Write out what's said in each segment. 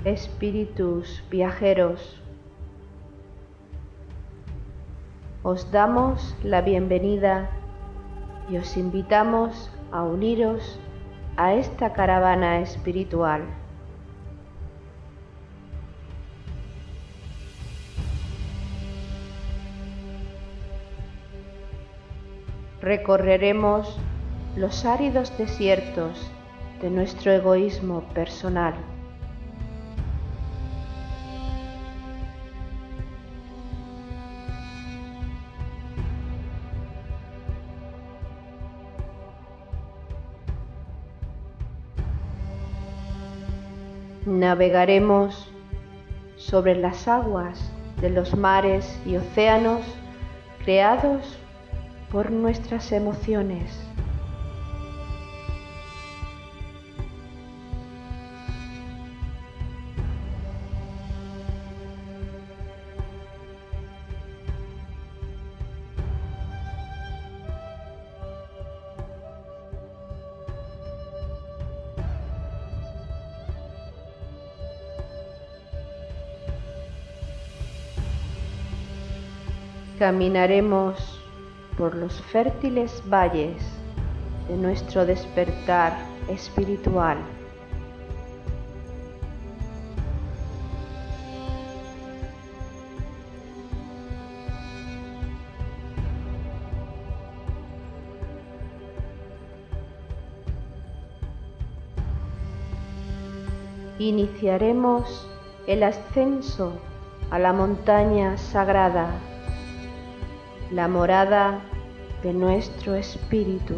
espíritus viajeros, os damos la bienvenida y os invitamos a uniros a esta caravana espiritual. Recorreremos los áridos desiertos de nuestro egoísmo personal. Navegaremos sobre las aguas de los mares y océanos creados por nuestras emociones. Caminaremos por los fértiles valles de nuestro despertar espiritual. Iniciaremos el ascenso a la montaña sagrada, la morada de nuestro espíritu.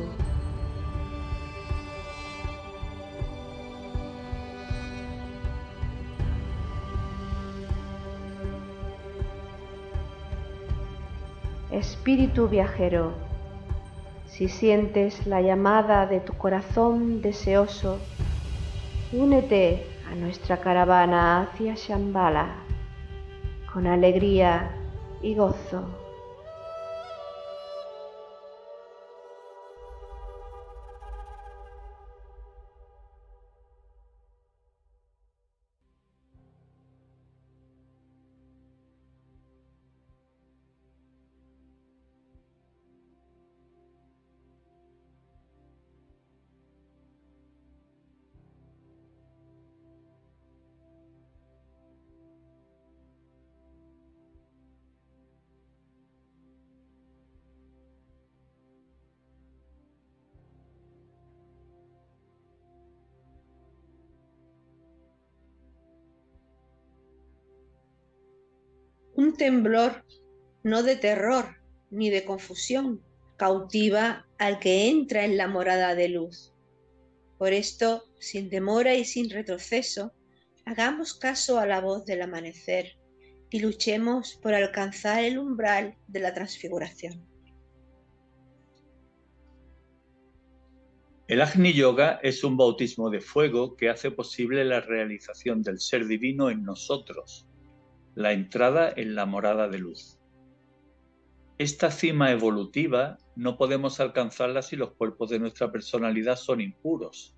Espíritu viajero, si sientes la llamada de tu corazón deseoso, únete a nuestra caravana hacia Shambhala con alegría y gozo. Un temblor, no de terror ni de confusión, cautiva al que entra en la morada de luz. Por esto, sin demora y sin retroceso, hagamos caso a la voz del amanecer y luchemos por alcanzar el umbral de la transfiguración. El Agni Yoga es un bautismo de fuego que hace posible la realización del ser divino en nosotros, la entrada en la morada de luz. Esta cima evolutiva no podemos alcanzarla si los cuerpos de nuestra personalidad son impuros.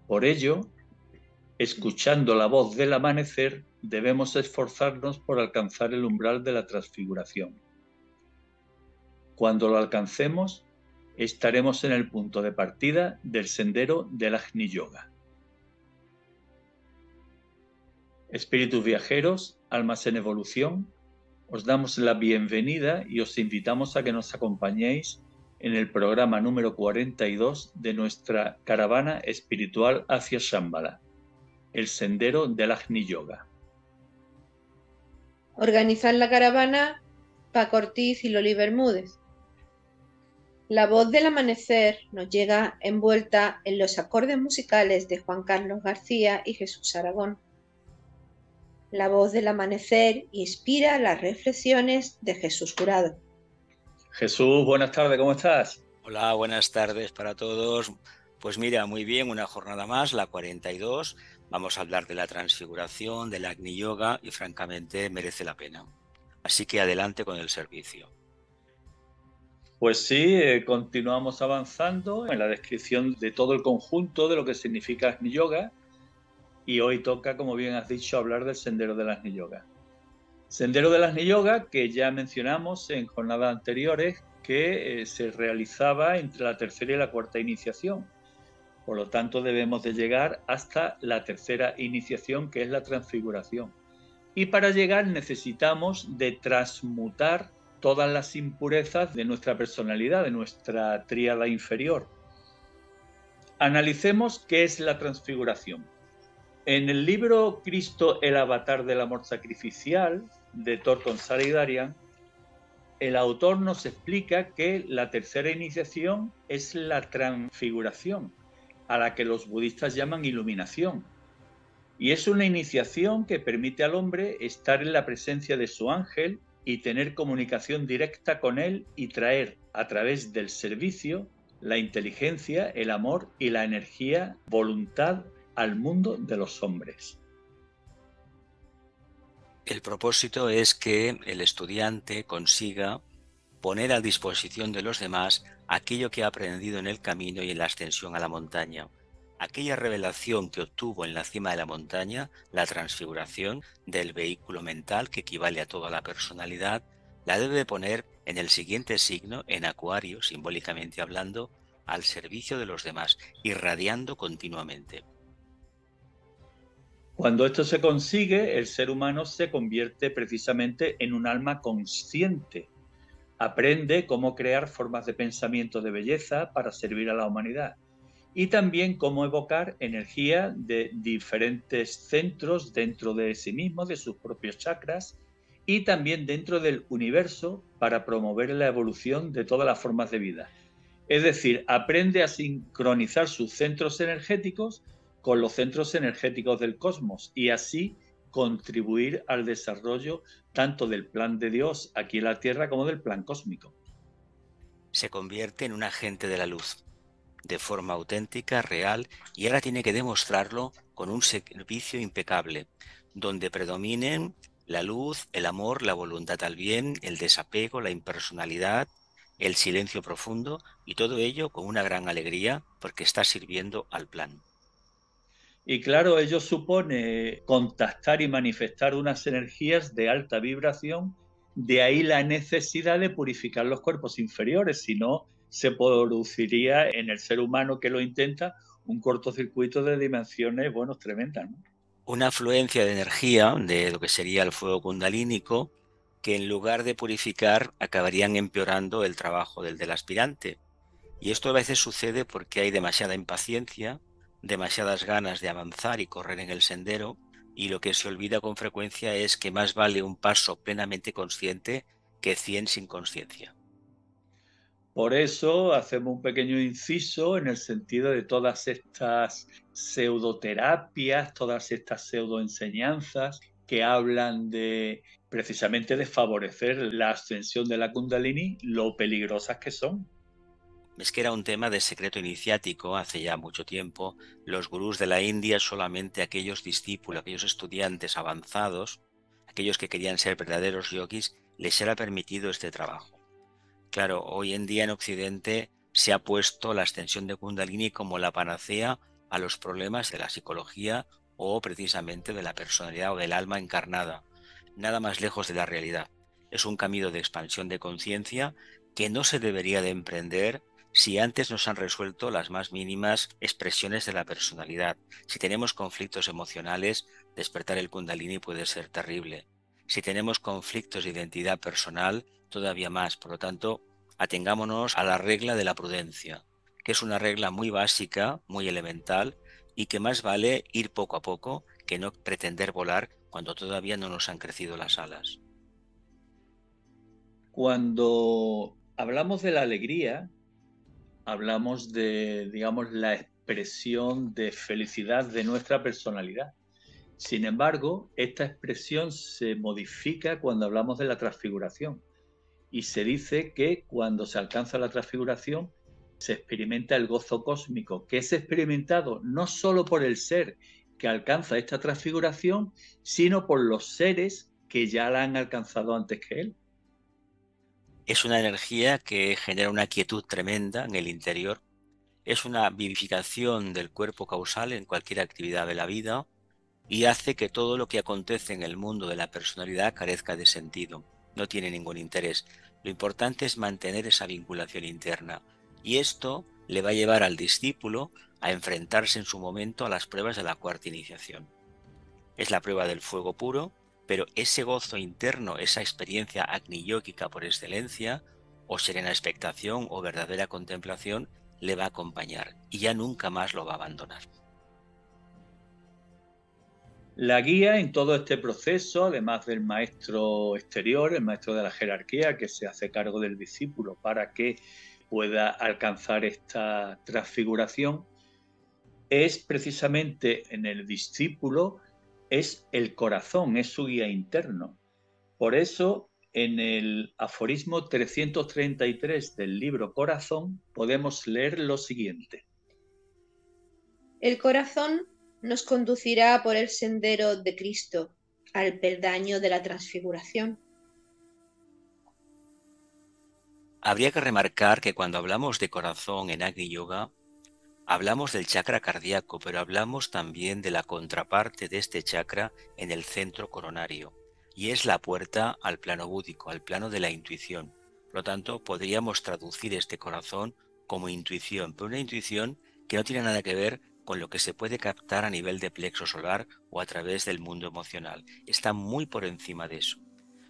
Por ello, escuchando la voz del amanecer, debemos esforzarnos por alcanzar el umbral de la transfiguración. Cuando lo alcancemos, estaremos en el punto de partida del sendero del Agni Yoga. Espíritus viajeros, almas en evolución, os damos la bienvenida y os invitamos a que nos acompañéis en el programa número 42 de nuestra caravana espiritual hacia Shambhala, el sendero del Agni Yoga. Organizan la caravana Paco Ortiz y Loli Bermúdez. La voz del amanecer nos llega envuelta en los acordes musicales de Juan Carlos García y Jesús Aragón. La voz del amanecer inspira las reflexiones de Jesús Jurado. Jesús, buenas tardes, ¿cómo estás? Hola, buenas tardes para todos. Pues mira, muy bien, una jornada más, la 42. Vamos a hablar de la transfiguración, del Agni Yoga y francamente merece la pena. Así que adelante con el servicio. Pues sí, continuamos avanzando en la descripción de todo el conjunto de lo que significa Agni Yoga. y hoy toca, como bien has dicho, hablar del Sendero del Agni Yoga. Sendero del Agni Yoga, que ya mencionamos en jornadas anteriores, que se realizaba entre la tercera y la cuarta iniciación. Por lo tanto, debemos de llegar hasta la tercera iniciación, que es la transfiguración. Y para llegar necesitamos de transmutar todas las impurezas de nuestra personalidad, de nuestra tríada inferior. Analicemos qué es la transfiguración. En el libro Cristo, el avatar del amor sacrificial, de Thornton Saridarian, el autor nos explica que la tercera iniciación es la transfiguración, a la que los budistas llaman iluminación. Y es una iniciación que permite al hombre estar en la presencia de su ángel y tener comunicación directa con él y traer a través del servicio la inteligencia, el amor y la energía, voluntad al mundo de los hombres. El propósito es que el estudiante consiga poner a disposición de los demás aquello que ha aprendido en el camino y en la ascensión a la montaña. Aquella revelación que obtuvo en la cima de la montaña, la transfiguración del vehículo mental que equivale a toda la personalidad, la debe poner en el siguiente signo, en Acuario, simbólicamente hablando, al servicio de los demás, irradiando continuamente. Cuando esto se consigue, el ser humano se convierte precisamente en un alma consciente. Aprende cómo crear formas de pensamiento de belleza para servir a la humanidad y también cómo evocar energía de diferentes centros dentro de sí mismo, de sus propios chakras y también dentro del universo para promover la evolución de todas las formas de vida. Es decir, aprende a sincronizar sus centros energéticos con los centros energéticos del cosmos y así contribuir al desarrollo tanto del plan de Dios aquí en la Tierra como del plan cósmico. Se convierte en un agente de la luz, de forma auténtica, real, y ahora tiene que demostrarlo con un servicio impecable, donde predominen la luz, el amor, la voluntad al bien, el desapego, la impersonalidad, el silencio profundo, y todo ello con una gran alegría porque está sirviendo al plan. Y claro, ello supone contactar y manifestar unas energías de alta vibración, de ahí la necesidad de purificar los cuerpos inferiores, si no se produciría en el ser humano que lo intenta un cortocircuito de dimensiones, bueno, tremendas, ¿no? Una afluencia de energía de lo que sería el fuego kundalínico, que en lugar de purificar acabarían empeorando el trabajo del aspirante. Y esto a veces sucede porque hay demasiada impaciencia, demasiadas ganas de avanzar y correr en el sendero, y lo que se olvida con frecuencia es que más vale un paso plenamente consciente que 100 sin conciencia. Por eso hacemos un pequeño inciso en el sentido de todas estas pseudoterapias, todas estas pseudoenseñanzas que hablan de precisamente de favorecer la ascensión de la Kundalini, lo peligrosas que son. Es que era un tema de secreto iniciático hace ya mucho tiempo. Los gurús de la India, solamente aquellos discípulos, aquellos estudiantes avanzados, aquellos que querían ser verdaderos yogis, les era permitido este trabajo. Claro, hoy en día en Occidente se ha puesto la ascensión de Kundalini como la panacea a los problemas de la psicología o precisamente de la personalidad o del alma encarnada. Nada más lejos de la realidad. Es un camino de expansión de conciencia que no se debería de emprender si antes no se han resuelto las más mínimas expresiones de la personalidad. Si tenemos conflictos emocionales, despertar el Kundalini puede ser terrible. Si tenemos conflictos de identidad personal, todavía más. Por lo tanto, atengámonos a la regla de la prudencia, que es una regla muy básica, muy elemental, y que más vale ir poco a poco que no pretender volar cuando todavía no nos han crecido las alas. Cuando hablamos de la alegría, hablamos de, digamos, la expresión de felicidad de nuestra personalidad. Sin embargo, esta expresión se modifica cuando hablamos de la transfiguración y se dice que cuando se alcanza la transfiguración se experimenta el gozo cósmico, que es experimentado no solo por el ser que alcanza esta transfiguración, sino por los seres que ya la han alcanzado antes que él. Es una energía que genera una quietud tremenda en el interior. Es una vivificación del cuerpo causal en cualquier actividad de la vida. y hace que todo lo que acontece en el mundo de la personalidad carezca de sentido, no tiene ningún interés. Lo importante es mantener esa vinculación interna, y esto le va a llevar al discípulo a enfrentarse en su momento a las pruebas de la cuarta iniciación. Es la prueba del fuego puro, pero ese gozo interno, esa experiencia agni-yógica por excelencia, o serena expectación o verdadera contemplación, le va a acompañar y ya nunca más lo va a abandonar. La guía en todo este proceso, además del maestro exterior, el maestro de la jerarquía, que se hace cargo del discípulo para que pueda alcanzar esta transfiguración, es precisamente en el discípulo, es el corazón, es su guía interno. Por eso, en el aforismo 333 del libro Corazón, podemos leer lo siguiente. El corazón nos conducirá por el sendero de Cristo, al peldaño de la transfiguración. Habría que remarcar que cuando hablamos de corazón en Agni Yoga, hablamos del chakra cardíaco, pero hablamos también de la contraparte de este chakra en el centro coronario, y es la puerta al plano búdico, al plano de la intuición. Por lo tanto, podríamos traducir este corazón como intuición, pero una intuición que no tiene nada que ver con lo que se puede captar a nivel de plexo solar o a través del mundo emocional. Está muy por encima de eso.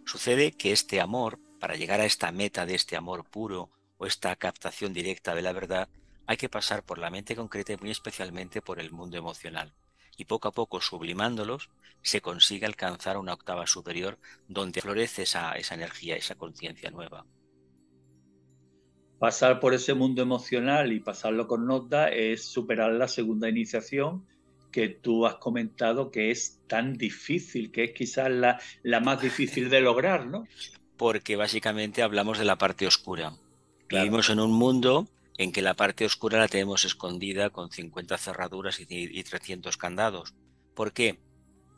Sucede que este amor, para llegar a esta meta de este amor puro o esta captación directa de la verdad, hay que pasar por la mente concreta y muy especialmente por el mundo emocional. Y poco a poco, sublimándolos, se consigue alcanzar una octava superior donde florece esa energía, esa conciencia nueva. Pasar por ese mundo emocional y pasarlo con nota es superar la segunda iniciación que tú has comentado que es tan difícil, que es quizás la más difícil de lograr, ¿no? Porque básicamente hablamos de la parte oscura. Claro. Vivimos en un mundo en que la parte oscura la tenemos escondida con 50 cerraduras y 300 candados. ¿Por qué?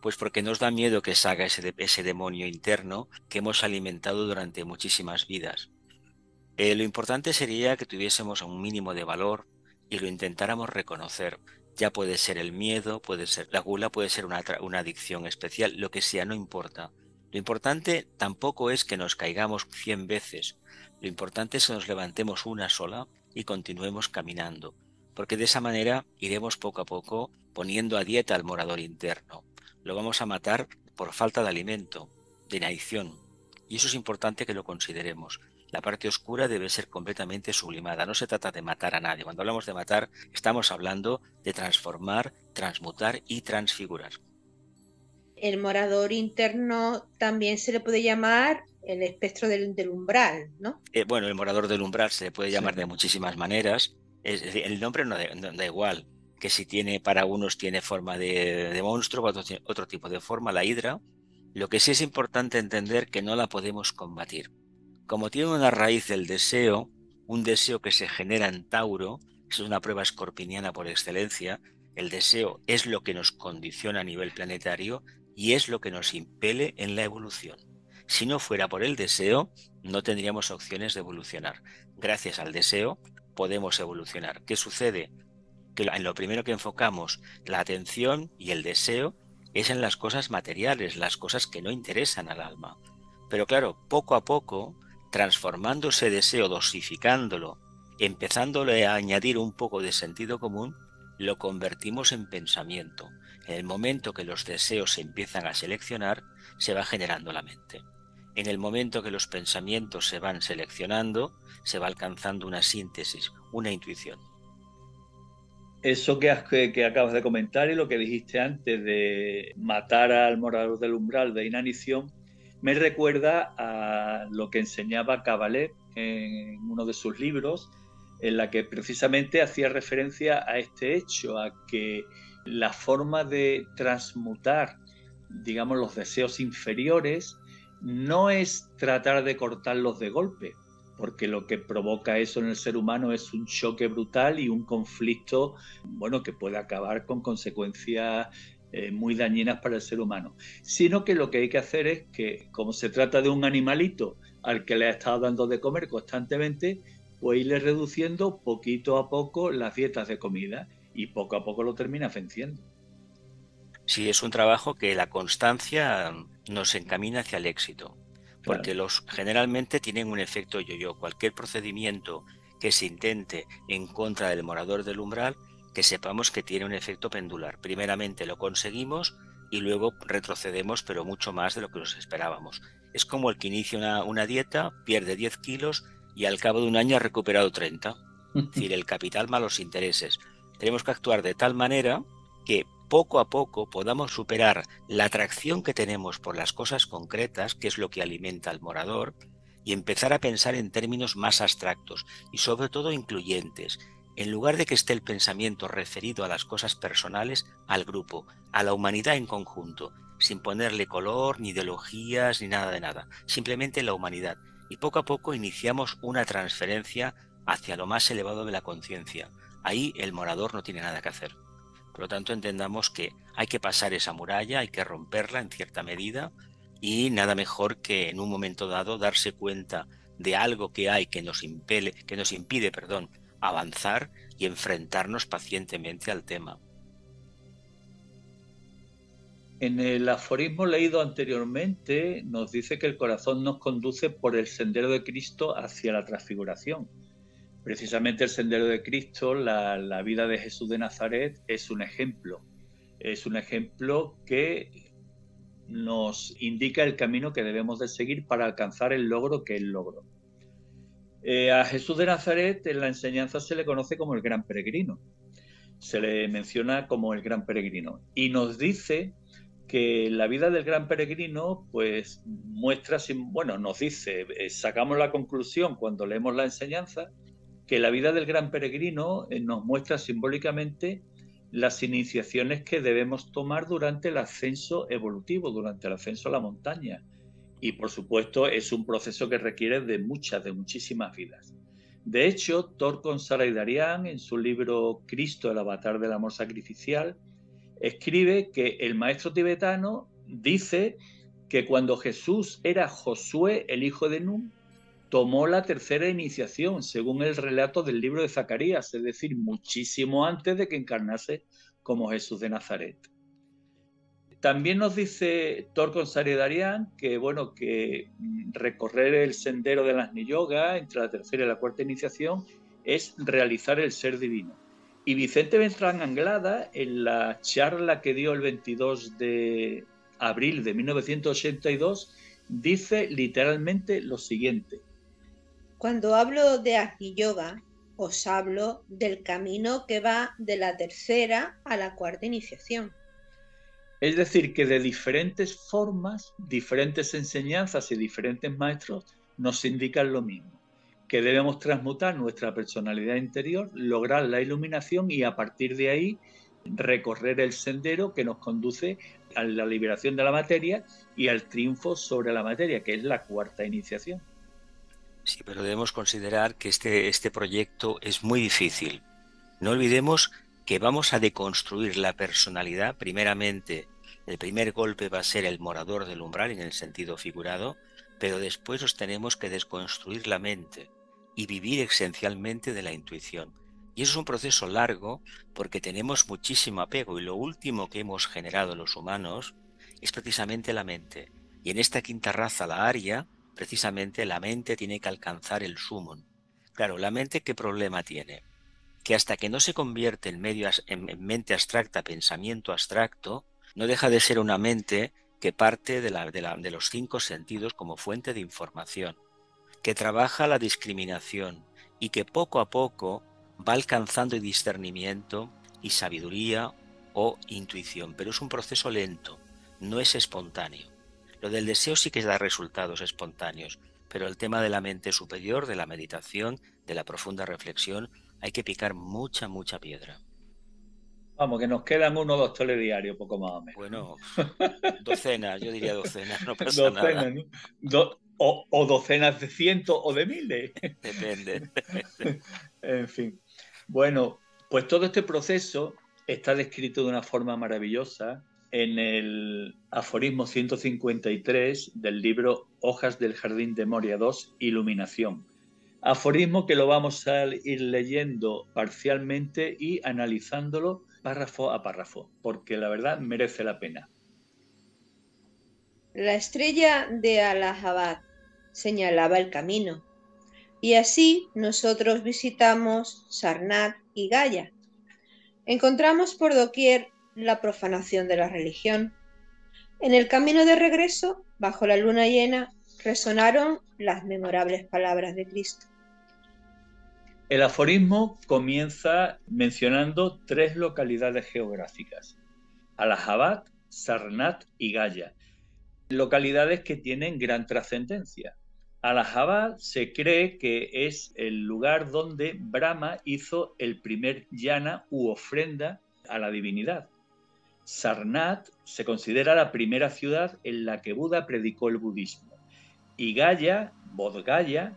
Pues porque nos da miedo que salga ese demonio interno que hemos alimentado durante muchísimas vidas. Lo importante sería que tuviésemos un mínimo de valor y lo intentáramos reconocer. Ya puede ser el miedo, puede ser la gula, puede ser una adicción especial, lo que sea, no importa. Lo importante tampoco es que nos caigamos 100 veces. Lo importante es que nos levantemos una sola y continuemos caminando, porque de esa manera iremos poco a poco poniendo a dieta al morador interno. Lo vamos a matar por falta de alimento, de inanición. Y eso es importante que lo consideremos. La parte oscura debe ser completamente sublimada. No se trata de matar a nadie. Cuando hablamos de matar, estamos hablando de transformar, transmutar y transfigurar. El morador interno también se le puede llamar el espectro del umbral, ¿no? Bueno, el morador del umbral se le puede llamar de muchísimas maneras. Es decir, el nombre no da igual. Que si tiene, para unos tiene forma de monstruo, para otros tiene otro tipo de forma, la hidra. Lo que sí es importante entender que no la podemos combatir. Como tiene una raíz del deseo, un deseo que se genera en Tauro, es una prueba escorpiniana por excelencia, el deseo es lo que nos condiciona a nivel planetario y es lo que nos impele en la evolución. Si no fuera por el deseo, no tendríamos opciones de evolucionar. Gracias al deseo podemos evolucionar. ¿Qué sucede? Que en lo primero que enfocamos la atención y el deseo es en las cosas materiales, las cosas que no interesan al alma. Pero claro, poco a poco, transformando ese deseo, dosificándolo, empezándole a añadir un poco de sentido común, lo convertimos en pensamiento. En el momento que los deseos se empiezan a seleccionar, se va generando la mente. En el momento que los pensamientos se van seleccionando, se va alcanzando una síntesis, una intuición. Eso que acabas de comentar y lo que dijiste antes de matar al morador del umbral de inanición, me recuerda a lo que enseñaba Kabalev en uno de sus libros, en la que precisamente hacía referencia a este hecho, a que la forma de transmutar, digamos, los deseos inferiores no es tratar de cortarlos de golpe, porque lo que provoca eso en el ser humano es un choque brutal y un conflicto, bueno, que puede acabar con consecuencias muy dañinas para el ser humano, sino que lo que hay que hacer es que, como se trata de un animalito al que le ha estado dando de comer constantemente, pues irle reduciendo poquito a poco las dietas de comida y poco a poco lo termina venciendo. Sí, es un trabajo que la constancia nos encamina hacia el éxito, Claro. porque generalmente tienen un efecto yo-yo. Cualquier procedimiento que se intente en contra del morador del umbral, que sepamos que tiene un efecto pendular. Primeramente lo conseguimos y luego retrocedemos, pero mucho más de lo que nos esperábamos. Es como el que inicia una dieta, pierde 10 kilos y al cabo de un año ha recuperado 30. Es decir, el capital más los intereses. Tenemos que actuar de tal manera que poco a poco podamos superar la atracción que tenemos por las cosas concretas, que es lo que alimenta al morador, y empezar a pensar en términos más abstractos y sobre todo incluyentes. En lugar de que esté el pensamiento referido a las cosas personales, al grupo, a la humanidad en conjunto, sin ponerle color, ni ideologías, ni nada de nada, simplemente la humanidad. Y poco a poco iniciamos una transferencia hacia lo más elevado de la conciencia. Ahí el morador no tiene nada que hacer. Por lo tanto, entendamos que hay que pasar esa muralla, hay que romperla en cierta medida y nada mejor que en un momento dado darse cuenta de algo que hay que nos impide, avanzar y enfrentarnos pacientemente al tema. En el aforismo leído anteriormente nos dice que el corazón nos conduce por el sendero de Cristo hacia la transfiguración. Precisamente el sendero de Cristo, la vida de Jesús de Nazaret, es un ejemplo. Es un ejemplo que nos indica el camino que debemos de seguir para alcanzar el logro que él logró. A Jesús de Nazaret en la enseñanza se le conoce como el gran peregrino. Se le menciona como el gran peregrino. Y nos dice que la vida del gran peregrino pues muestra, nos dice, sacamos la conclusión cuando leemos la enseñanza, que la vida del gran peregrino nos muestra simbólicamente las iniciaciones que debemos tomar durante el ascenso evolutivo, durante el ascenso a la montaña. Y por supuesto es un proceso que requiere de muchísimas vidas. De hecho, Torkon Saraydarian, en su libro Cristo, el avatar del amor sacrificial, escribe que el maestro tibetano dice que cuando Jesús era Josué, el hijo de Nun, tomó la tercera iniciación, según el relato del libro de Zacarías, es decir, muchísimo antes de que encarnase como Jesús de Nazaret. También nos dice Torkon Saraydarian que recorrer el sendero de las Agni Yoga entre la tercera y la cuarta iniciación es realizar el ser divino. Y Vicente Beltrán Anglada, en la charla que dio el 22 de abril de 1982, dice literalmente lo siguiente: Cuando hablo de Agni Yoga, os hablo del camino que va de la tercera a la cuarta iniciación. Es decir, que de diferentes formas, diferentes enseñanzas y diferentes maestros nos indican lo mismo, que debemos transmutar nuestra personalidad interior, lograr la iluminación y a partir de ahí recorrer el sendero que nos conduce a la liberación de la materia y al triunfo sobre la materia, que es la cuarta iniciación. Sí, pero debemos considerar que este proyecto es muy difícil. No olvidemos que vamos a deconstruir la personalidad. Primeramente, el primer golpe va a ser el morador del umbral en el sentido figurado, pero después nos tenemos que desconstruir la mente y vivir esencialmente de la intuición. Y eso es un proceso largo porque tenemos muchísimo apego y lo último que hemos generado los humanos es precisamente la mente. Y en esta quinta raza, la Arya, precisamente la mente tiene que alcanzar el sumum. Claro, ¿la mente qué problema tiene? Que hasta que no se convierte en mente abstracta, pensamiento abstracto, no deja de ser una mente que parte de los 5 sentidos como fuente de información, que trabaja la discriminación y que poco a poco va alcanzando discernimiento y sabiduría o intuición, pero es un proceso lento, no es espontáneo. Lo del deseo sí que da resultados espontáneos, pero el tema de la mente superior, de la meditación, de la profunda reflexión, hay que picar mucha piedra. Vamos, que nos quedan 1 o 2 telediarios, poco más o menos. Bueno, docenas, yo diría docenas, no pasa nada. Docenas, ¿no? O docenas de cientos o de miles. Depende. En fin. Bueno, pues todo este proceso está descrito de una forma maravillosa en el aforismo 153 del libro Hojas del Jardín de Moria 2, Iluminación. Aforismo que lo vamos a ir leyendo parcialmente y analizándolo párrafo a párrafo, porque la verdad merece la pena. La estrella de Allahabad señalaba el camino, y así nosotros visitamos Sarnath y Gaya. Encontramos por doquier la profanación de la religión. En el camino de regreso, bajo la luna llena, resonaron las memorables palabras de Cristo. El aforismo comienza mencionando 3 localidades geográficas: Allahabad, Sarnath y Gaya, localidades que tienen gran trascendencia. Allahabad se cree que es el lugar donde Brahma hizo el primer yana u ofrenda a la divinidad. Sarnath se considera la primera ciudad en la que Buda predicó el budismo. Y Gaya, Bodh Gaya,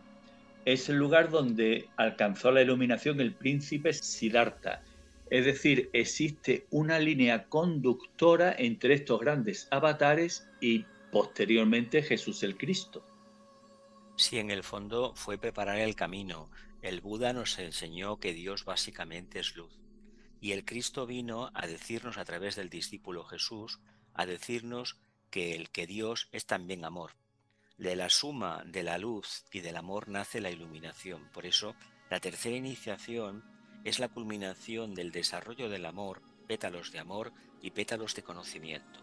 es el lugar donde alcanzó la iluminación el príncipe Siddhartha. Es decir, existe una línea conductora entre estos grandes avatares y posteriormente Jesús el Cristo. Sí, en el fondo fue preparar el camino. El Buda nos enseñó que Dios básicamente es luz. Y el Cristo vino a decirnos a través del discípulo Jesús, a decirnos que Dios es también amor. De la suma de la luz y del amor nace la iluminación. Por eso, la tercera iniciación es la culminación del desarrollo del amor, pétalos de amor y pétalos de conocimiento.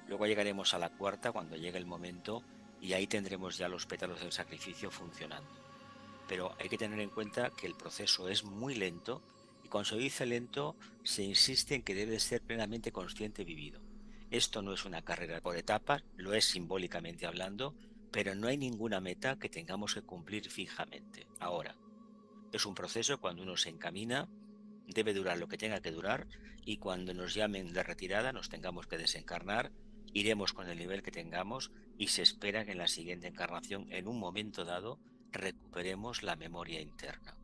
Luego llegaremos a la cuarta cuando llegue el momento y ahí tendremos ya los pétalos del sacrificio funcionando. Pero hay que tener en cuenta que el proceso es muy lento y cuando se dice lento se insiste en que debe ser plenamente consciente y vivido. Esto no es una carrera por etapas, lo es simbólicamente hablando, pero no hay ninguna meta que tengamos que cumplir fijamente. Ahora, es un proceso cuando uno se encamina, debe durar lo que tenga que durar y cuando nos llamen de retirada nos tengamos que desencarnar, iremos con el nivel que tengamos y se espera que en la siguiente encarnación, en un momento dado, recuperemos la memoria interna.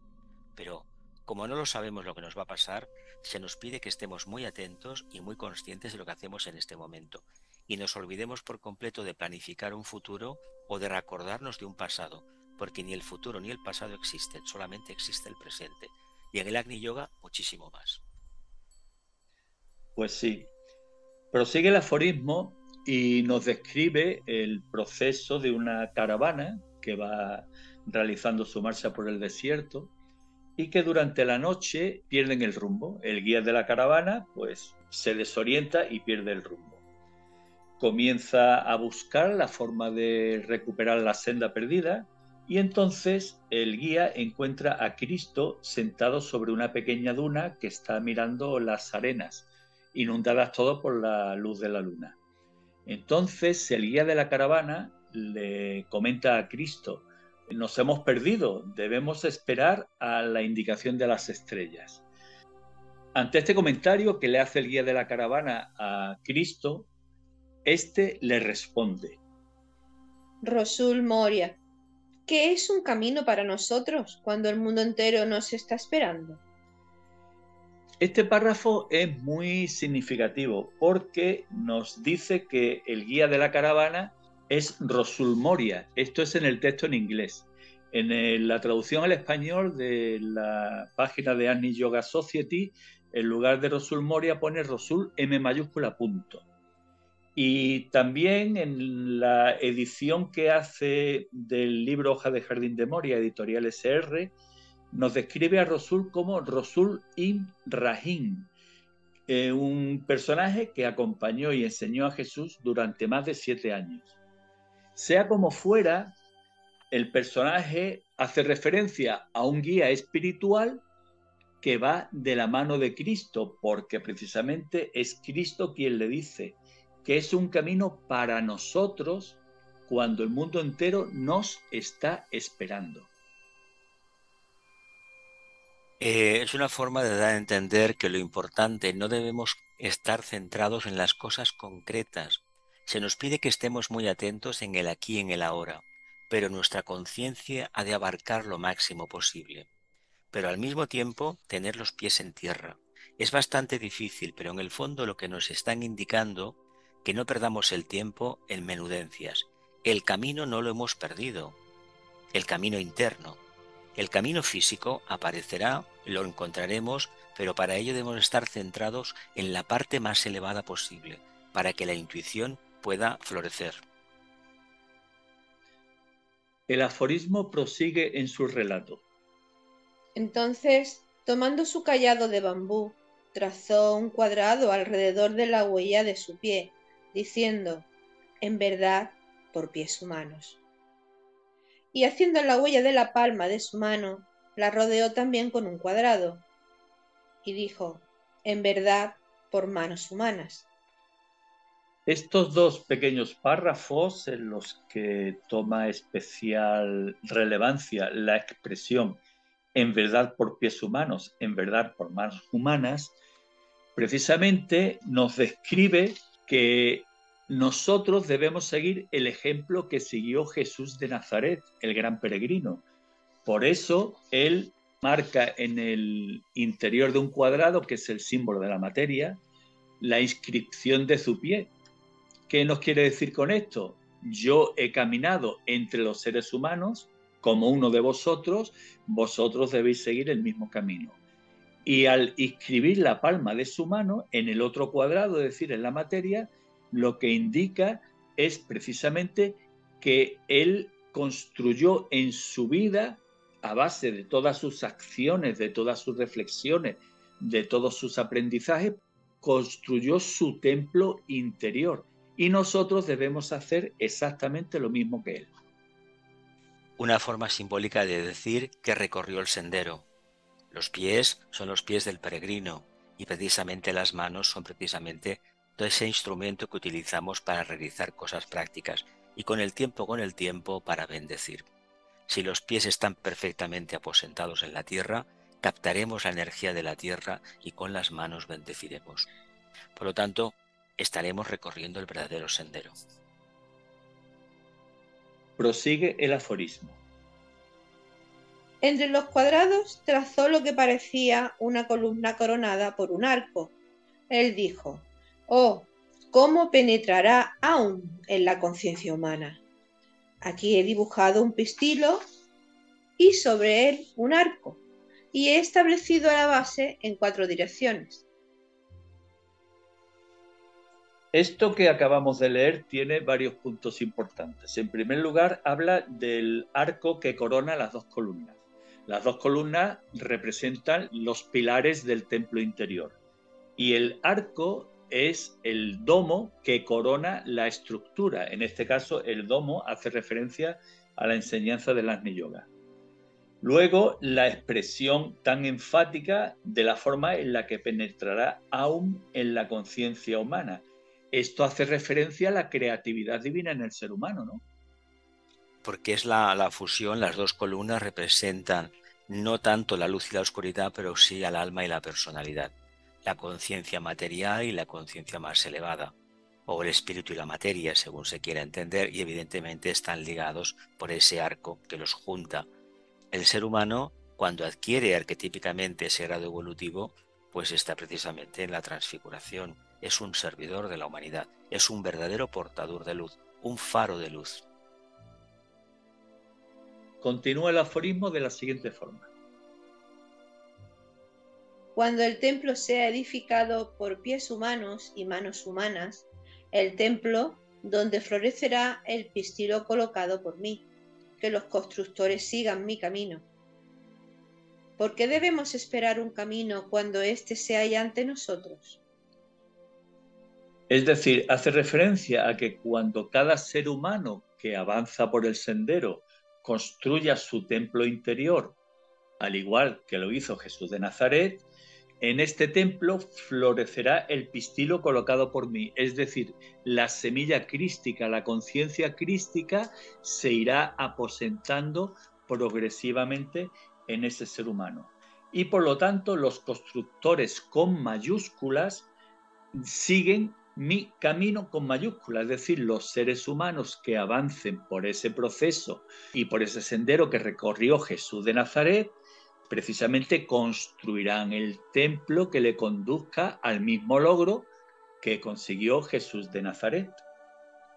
Pero, como no lo sabemos lo que nos va a pasar, se nos pide que estemos muy atentos y muy conscientes de lo que hacemos en este momento y nos olvidemos por completo de planificar un futuro o de recordarnos de un pasado, porque ni el futuro ni el pasado existen, solamente existe el presente. Y en el Agni Yoga muchísimo más. Pues sí. Prosigue el aforismo y nos describe el proceso de una caravana que va realizando su marcha por el desierto y que durante la noche pierden el rumbo. El guía de la caravana pues se desorienta y pierde el rumbo. Comienza a buscar la forma de recuperar la senda perdida y entonces el guía encuentra a Cristo sentado sobre una pequeña duna que está mirando las arenas, inundadas todo por la luz de la luna. Entonces el guía de la caravana le comenta a Cristo: nos hemos perdido, debemos esperar a la indicación de las estrellas. Ante este comentario que le hace el guía de la caravana a Cristo, este le responde: Rasul Moria, ¿qué es un camino para nosotros cuando el mundo entero nos está esperando? Este párrafo es muy significativo porque nos dice que el guía de la caravana es Rasul Moria. Esto es en el texto en inglés. En la traducción al español de la página de Agni Yoga Society, en lugar de Rasul Moria pone Rasul M mayúscula punto. Y también en la edición que hace del libro Hoja de Jardín de Moria, editorial SR, nos describe a Rasul como Rasul ibn Rahim, un personaje que acompañó y enseñó a Jesús durante más de 7 años. Sea como fuera, el personaje hace referencia a un guía espiritual que va de la mano de Cristo, porque precisamente es Cristo quien le dice que es un camino para nosotros cuando el mundo entero nos está esperando. Es una forma de dar a entender que lo importante, no debemos estar centrados en las cosas concretas. Se nos pide que estemos muy atentos en el aquí y en el ahora, pero nuestra conciencia ha de abarcar lo máximo posible. Pero al mismo tiempo tener los pies en tierra. Es bastante difícil, pero en el fondo lo que nos están indicando que no perdamos el tiempo en menudencias. El camino no lo hemos perdido, el camino interno. El camino físico aparecerá, lo encontraremos, pero para ello debemos estar centrados en la parte más elevada posible, para que la intuición pueda florecer. El aforismo prosigue en su relato. Entonces, tomando su cayado de bambú, trazó un cuadrado alrededor de la huella de su pie, diciendo, en verdad, por pies humanos. Y haciendo la huella de la palma de su mano, la rodeó también con un cuadrado, y dijo, en verdad, por manos humanas. Estos dos pequeños párrafos en los que toma especial relevancia la expresión en verdad por pies humanos, en verdad por manos humanas, precisamente nos describe que nosotros debemos seguir el ejemplo que siguió Jesús de Nazaret, el gran peregrino. Por eso él marca en el interior de un cuadrado, que es el símbolo de la materia, la inscripción de su pie. ¿Qué nos quiere decir con esto? Yo he caminado entre los seres humanos como uno de vosotros, vosotros debéis seguir el mismo camino. Y al inscribir la palma de su mano en el otro cuadrado, es decir, en la materia, lo que indica es precisamente que él construyó en su vida, a base de todas sus acciones, de todas sus reflexiones, de todos sus aprendizajes, construyó su templo interior. Y nosotros debemos hacer exactamente lo mismo que él. Una forma simbólica de decir que recorrió el sendero. Los pies son los pies del peregrino y precisamente las manos son precisamente todo ese instrumento que utilizamos para realizar cosas prácticas y con el tiempo para bendecir. Si los pies están perfectamente aposentados en la tierra, captaremos la energía de la tierra y con las manos bendeciremos. Por lo tanto, estaremos recorriendo el verdadero sendero. Prosigue el aforismo. Entre los cuadrados trazó lo que parecía una columna coronada por un arco. Él dijo, oh, ¿cómo penetrará aún en la conciencia humana? Aquí he dibujado un pistilo y sobre él un arco, y he establecido la base en 4 direcciones. Esto que acabamos de leer tiene varios puntos importantes. En primer lugar, habla del arco que corona las dos columnas. Las dos columnas representan los pilares del templo interior y el arco es el domo que corona la estructura. En este caso, el domo hace referencia a la enseñanza del Agni Yoga. Luego, la expresión tan enfática de la forma en la que penetrará aún en la conciencia humana. Esto hace referencia a la creatividad divina en el ser humano, ¿no? Porque es la fusión, las dos columnas representan no tanto la luz y la oscuridad, pero sí al alma y la personalidad, la conciencia material y la conciencia más elevada, o el espíritu y la materia, según se quiera entender, y evidentemente están ligados por ese arco que los junta. El ser humano, cuando adquiere arquetípicamente ese grado evolutivo, pues está precisamente en la transfiguración. Es un servidor de la humanidad, es un verdadero portador de luz, un faro de luz. Continúa el aforismo de la siguiente forma. Cuando el templo sea edificado por pies humanos y manos humanas, el templo donde florecerá el pistilo colocado por mí, que los constructores sigan mi camino. ¿Por qué debemos esperar un camino cuando éste se halla ante nosotros? Es decir, hace referencia a que cuando cada ser humano que avanza por el sendero construya su templo interior, al igual que lo hizo Jesús de Nazaret, en este templo florecerá el pistilo colocado por mí, es decir, la semilla crística, la conciencia crística se irá aposentando progresivamente en ese ser humano. Y por lo tanto, los constructores con mayúsculas siguen mi camino con mayúsculas, es decir, los seres humanos que avancen por ese proceso y por ese sendero que recorrió Jesús de Nazaret, precisamente construirán el templo que le conduzca al mismo logro que consiguió Jesús de Nazaret.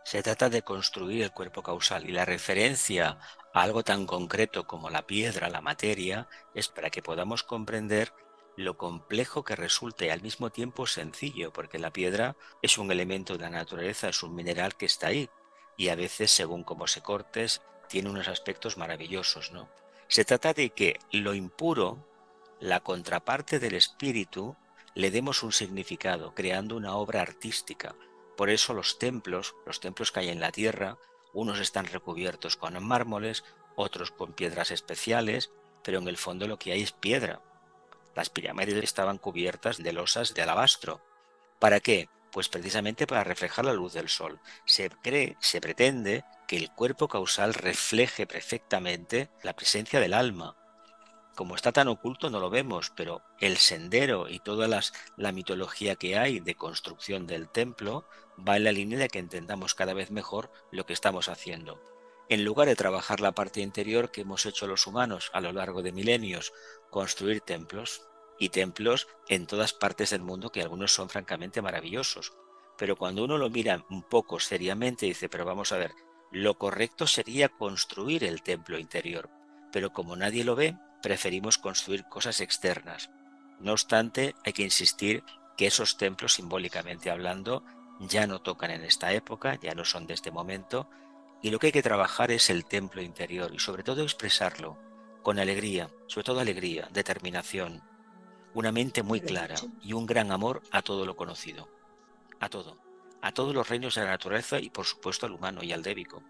Se trata de construir el cuerpo causal y la referencia a algo tan concreto como la piedra, la materia, es para que podamos comprender lo complejo que resulta y al mismo tiempo sencillo, porque la piedra es un elemento de la naturaleza, es un mineral que está ahí y a veces, según cómo se cortes, tiene unos aspectos maravillosos, ¿no? Se trata de que lo impuro, la contraparte del espíritu, le demos un significado, creando una obra artística. Por eso los templos que hay en la tierra, unos están recubiertos con mármoles, otros con piedras especiales, pero en el fondo lo que hay es piedra. Las pirámides estaban cubiertas de losas de alabastro. ¿Para qué? Pues precisamente para reflejar la luz del sol. Se pretende que el cuerpo causal refleje perfectamente la presencia del alma. Como está tan oculto no lo vemos, pero el sendero y toda la mitología que hay de construcción del templo va en la línea de que entendamos cada vez mejor lo que estamos haciendo. En lugar de trabajar la parte interior que hemos hecho los humanos a lo largo de milenios, construir templos, y templos en todas partes del mundo, que algunos son francamente maravillosos. Pero cuando uno lo mira un poco seriamente, dice, pero vamos a ver, lo correcto sería construir el templo interior. Pero como nadie lo ve, preferimos construir cosas externas. No obstante, hay que insistir que esos templos, simbólicamente hablando, ya no tocan en esta época, ya no son de este momento, y lo que hay que trabajar es el templo interior y sobre todo expresarlo con alegría, sobre todo alegría, determinación, una mente muy Bien lo has clara dicho. y un gran amor a todo lo conocido, a todos los reinos de la naturaleza y por supuesto al humano y al débico.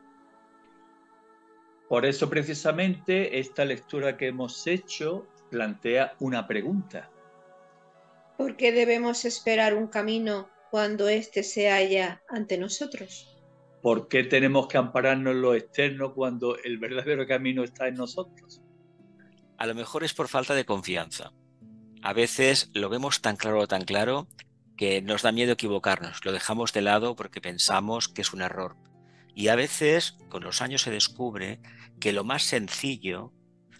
Por eso precisamente esta lectura que hemos hecho plantea una pregunta. ¿Por qué debemos esperar un camino cuando éste se halla ante nosotros? ¿Por qué tenemos que ampararnos en lo externo cuando el verdadero camino está en nosotros? A lo mejor es por falta de confianza. A veces lo vemos tan claro, que nos da miedo equivocarnos, lo dejamos de lado porque pensamos que es un error. Y a veces, con los años se descubre que lo más sencillo,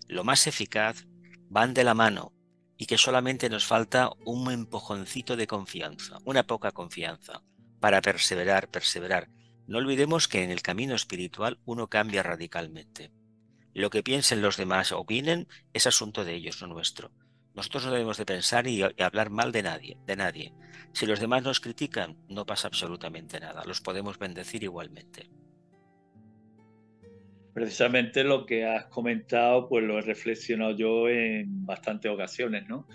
lo más eficaz, van de la mano y que solamente nos falta un empujoncito de confianza, una poca confianza, para perseverar. No olvidemos que en el camino espiritual uno cambia radicalmente. Lo que piensen los demás o opinen es asunto de ellos, no nuestro. Nosotros no debemos de pensar y hablar mal de nadie. Si los demás nos critican, no pasa absolutamente nada. Los podemos bendecir igualmente. Precisamente lo que has comentado, pues lo he reflexionado yo en bastantes ocasiones, ¿no?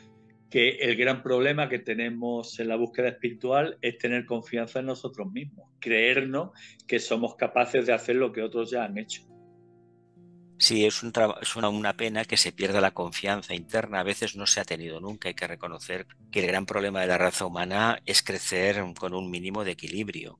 Que el gran problema que tenemos en la búsqueda espiritual es tener confianza en nosotros mismos, creernos que somos capaces de hacer lo que otros ya han hecho. Sí, es una pena que se pierda la confianza interna. A veces no se ha tenido nunca. Hay que reconocer que el gran problema de la raza humana es crecer con un mínimo de equilibrio.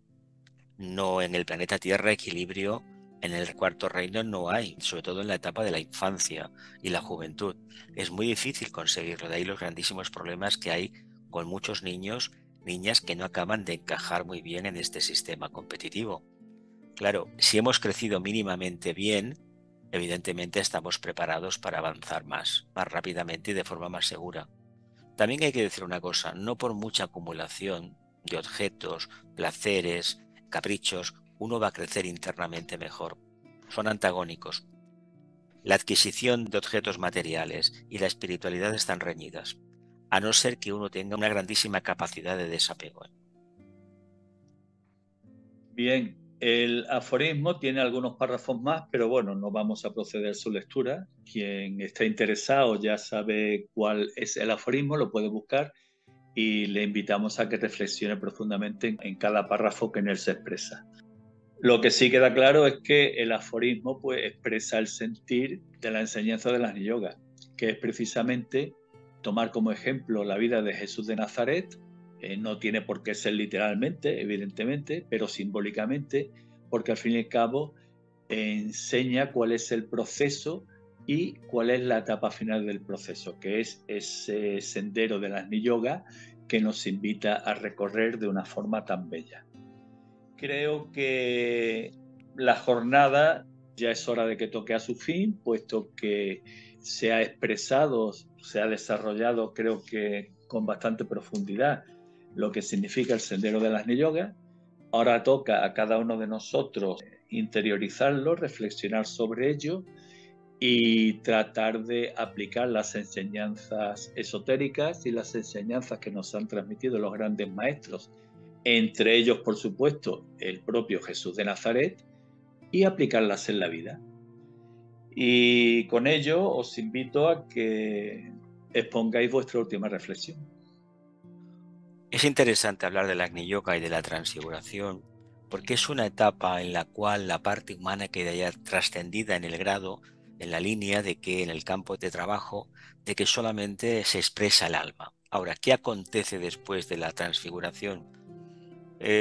No, en el planeta Tierra equilibrio en el cuarto reino no hay, sobre todo en la etapa de la infancia y la juventud. Es muy difícil conseguirlo, de ahí los grandísimos problemas que hay con muchos niños, niñas que no acaban de encajar muy bien en este sistema competitivo. Claro, si hemos crecido mínimamente bien, evidentemente estamos preparados para avanzar más rápidamente y de forma más segura. También hay que decir una cosa, no por mucha acumulación de objetos, placeres, caprichos, uno va a crecer internamente mejor. Son antagónicos. La adquisición de objetos materiales y la espiritualidad están reñidas, a no ser que uno tenga una grandísima capacidad de desapego. Bien, el aforismo tiene algunos párrafos más, pero bueno, no vamos a proceder a su lectura. Quien esté interesado ya sabe cuál es el aforismo, lo puede buscar y le invitamos a que reflexione profundamente en cada párrafo que en él se expresa. Lo que sí queda claro es que el aforismo pues, expresa el sentir de la enseñanza de las yoga, que es precisamente tomar como ejemplo la vida de Jesús de Nazaret. No tiene por qué ser literalmente, evidentemente, pero simbólicamente, porque al fin y al cabo enseña cuál es el proceso y cuál es la etapa final del proceso, que es ese sendero de las yoga que nos invita a recorrer de una forma tan bella. Creo que la jornada ya es hora de que toque a su fin, puesto que se ha expresado, se ha desarrollado, creo que con bastante profundidad, lo que significa el sendero de las yoga. Ahora toca a cada uno de nosotros interiorizarlo, reflexionar sobre ello y tratar de aplicar las enseñanzas esotéricas y las enseñanzas que nos han transmitido los grandes maestros, entre ellos, por supuesto, el propio Jesús de Nazaret, y aplicarlas en la vida. Y con ello os invito a que expongáis vuestra última reflexión. Es interesante hablar del Agni Yoga y de la transfiguración, porque es una etapa en la cual la parte humana queda ya trascendida en el grado, en la línea de que en el campo de trabajo, de que solamente se expresa el alma. Ahora, ¿qué acontece después de la transfiguración?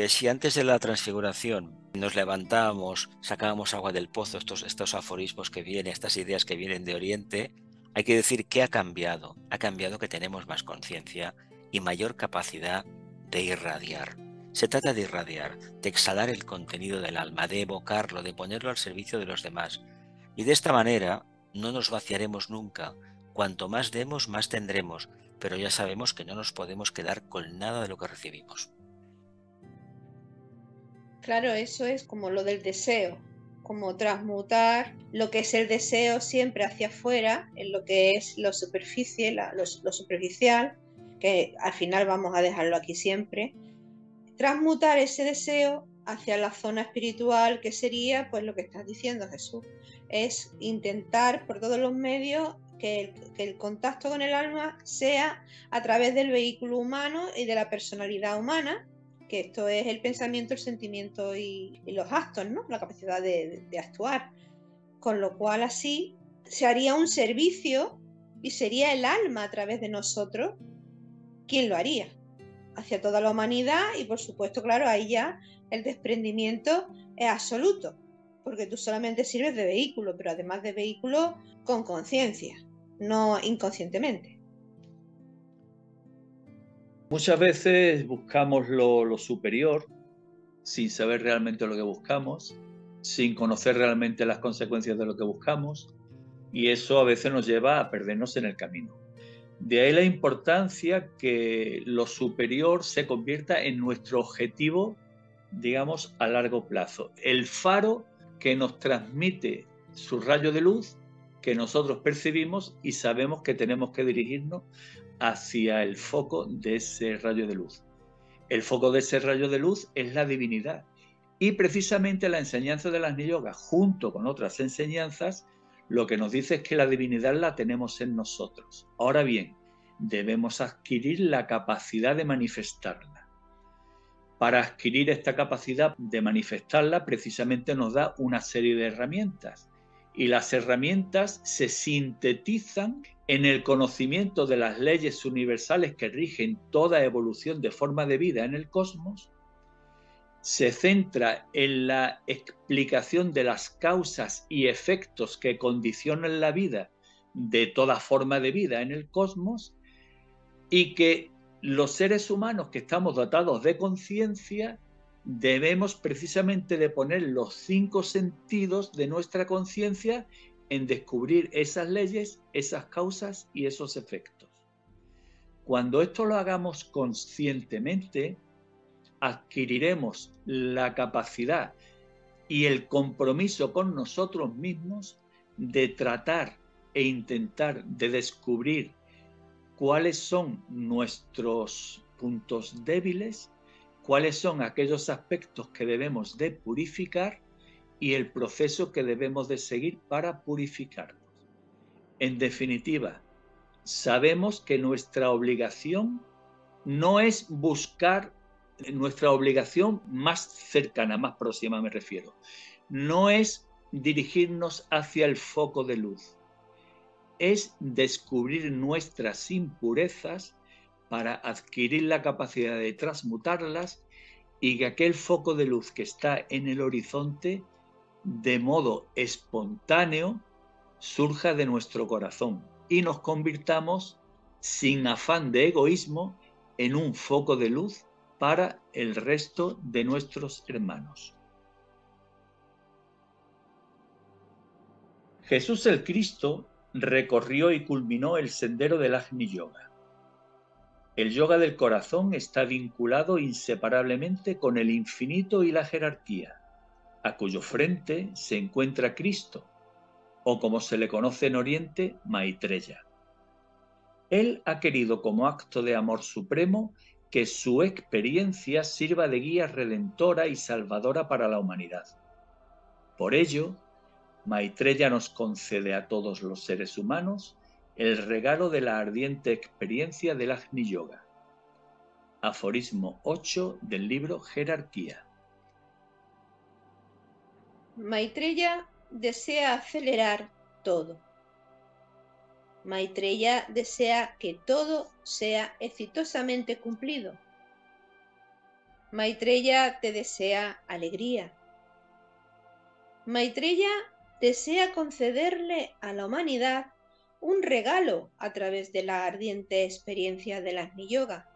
Si antes de la transfiguración nos levantábamos, sacábamos agua del pozo, estos aforismos que vienen, estas ideas que vienen de Oriente, hay que decir que ha cambiado. Ha cambiado que tenemos más conciencia y mayor capacidad de irradiar. Se trata de irradiar, de exhalar el contenido del alma, de evocarlo, de ponerlo al servicio de los demás. Y de esta manera no nos vaciaremos nunca. Cuanto más demos, más tendremos, pero ya sabemos que no nos podemos quedar con nada de lo que recibimos. Claro, eso es como lo del deseo, como transmutar lo que es el deseo siempre hacia afuera, en lo que es lo superficial, que al final vamos a dejarlo aquí siempre, transmutar ese deseo hacia la zona espiritual, que sería pues lo que estás diciendo, Jesús, es intentar por todos los medios que el contacto con el alma sea a través del vehículo humano y de la personalidad humana, que esto es el pensamiento, el sentimiento y los actos, ¿no? La capacidad de actuar. Con lo cual así se haría un servicio y sería el alma a través de nosotros quien lo haría hacia toda la humanidad, y por supuesto, claro, ahí ya el desprendimiento es absoluto, porque tú solamente sirves de vehículo, pero además de vehículo con conciencia, no inconscientemente. Muchas veces buscamos lo superior sin saber realmente lo que buscamos, sin conocer realmente las consecuencias de lo que buscamos, y eso a veces nos lleva a perdernos en el camino. De ahí la importancia que lo superior se convierta en nuestro objetivo, digamos, a largo plazo. El faro que nos transmite su rayo de luz, que nosotros percibimos y sabemos que tenemos que dirigirnos hacia el foco de ese rayo de luz. El foco de ese rayo de luz es la divinidad. Y precisamente la enseñanza del Agni Yoga, junto con otras enseñanzas, lo que nos dice es que la divinidad la tenemos en nosotros. Ahora bien, debemos adquirir la capacidad de manifestarla. Para adquirir esta capacidad de manifestarla, precisamente nos da una serie de herramientas. Y las herramientas se sintetizan en el conocimiento de las leyes universales que rigen toda evolución de forma de vida en el cosmos. Se centra en la explicación de las causas y efectos que condicionan la vida de toda forma de vida en el cosmos, y que los seres humanos que estamos dotados de conciencia debemos precisamente de poner los 5 sentidos de nuestra conciencia en descubrir esas leyes, esas causas y esos efectos. Cuando esto lo hagamos conscientemente, adquiriremos la capacidad y el compromiso con nosotros mismos de tratar e intentar de descubrir cuáles son nuestros puntos débiles, cuáles son aquellos aspectos que debemos de purificar y el proceso que debemos de seguir para purificarlos. En definitiva, sabemos que nuestra obligación no es buscar, nuestra obligación más cercana, más próxima me refiero, no es dirigirnos hacia el foco de luz, es descubrir nuestras impurezas para adquirir la capacidad de transmutarlas y que aquel foco de luz que está en el horizonte, de modo espontáneo, surja de nuestro corazón y nos convirtamos, sin afán de egoísmo, en un foco de luz para el resto de nuestros hermanos. Jesús el Cristo recorrió y culminó el sendero del Agni Yoga. El yoga del corazón está vinculado inseparablemente con el infinito y la jerarquía. a cuyo frente se encuentra Cristo, o como se le conoce en Oriente, Maitreya. Él ha querido como acto de amor supremo que su experiencia sirva de guía redentora y salvadora para la humanidad. Por ello, Maitreya nos concede a todos los seres humanos el regalo de la ardiente experiencia del Agni Yoga. Aforismo 8 del libro Jerarquía. Maitreya desea acelerar todo. Maitreya desea que todo sea exitosamente cumplido. Maitreya te desea alegría. Maitreya desea concederle a la humanidad un regalo a través de la ardiente experiencia del Agni Yoga.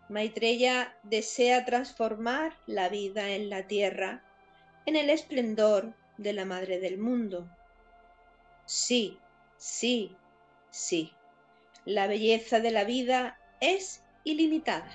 Maitreya desea transformar la vida en la tierra en el esplendor de la Madre del Mundo. Sí, sí, sí. La belleza de la vida es ilimitada.